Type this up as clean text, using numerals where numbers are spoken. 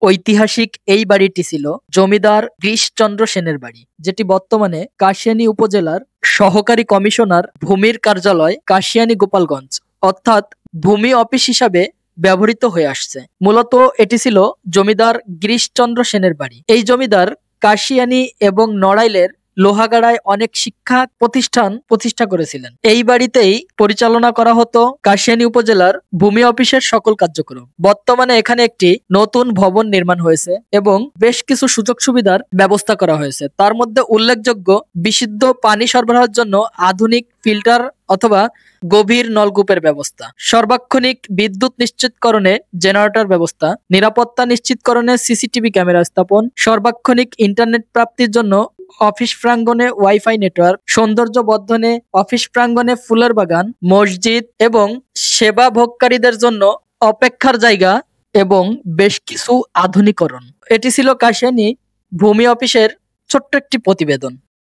ঐতিহাসিক এই বাড়িটি ছিল জমিদার গিরিশচন্দ্র সেনের বাড়ি, যেটি বর্তমানে কাশিয়ানী উপজেলার সহকারী কমিশনার ভূমির কার্যালয় কাশিয়ানী গোপালগঞ্জ অর্থাৎ ভূমি অফিস হিসাবে ব্যবহৃত হয়ে আসছে। মূলত এটি ছিল জমিদার গিরিশচন্দ্র সেনের বাড়ি। এই জমিদার কাশিয়ানী এবং নড়াইলের লোহাগাড়ায় অনেক শিক্ষা প্রতিষ্ঠান প্রতিষ্ঠা করেছিলেন। এই বাড়িতেই পরিচালনা করা হতো কাশিয়ানী উপজেলার ভূমি অফিসের সকল কার্যক্রম। বর্তমানে এখানে একটি নতুন ভবন নির্মাণ হয়েছে এবং বেশ কিছু সুযোগ সুবিধার ব্যবস্থা করা হয়েছে। তার মধ্যে উল্লেখযোগ্য বিশুদ্ধ পানি সরবরাহের জন্য আধুনিক ফিল্টার অথবা গভীর নলকূপের ব্যবস্থা, সর্বাক্ষণিক বিদ্যুৎ নিশ্চিতকরণে জেনারেটর ব্যবস্থা, নিরাপত্তা নিশ্চিতকরণে সিসিটিভি ক্যামেরা স্থাপন, সর্বাক্ষণিক ইন্টারনেট প্রাপ্তির জন্য অফিস প্রাঙ্গণে ওয়াইফাই নেটওয়ার্ক, সৌন্দর্য বর্ধনে অফিস প্রাঙ্গণে ফুলের বাগান, মসজিদ এবং সেবা ভোগকারীদের জন্য অপেক্ষার জায়গা এবং বেশ কিছু আধুনিকরণ। এটি ছিল কাশিয়ানী ভূমি অফিসের ছোট্ট একটি প্রতিবেদন।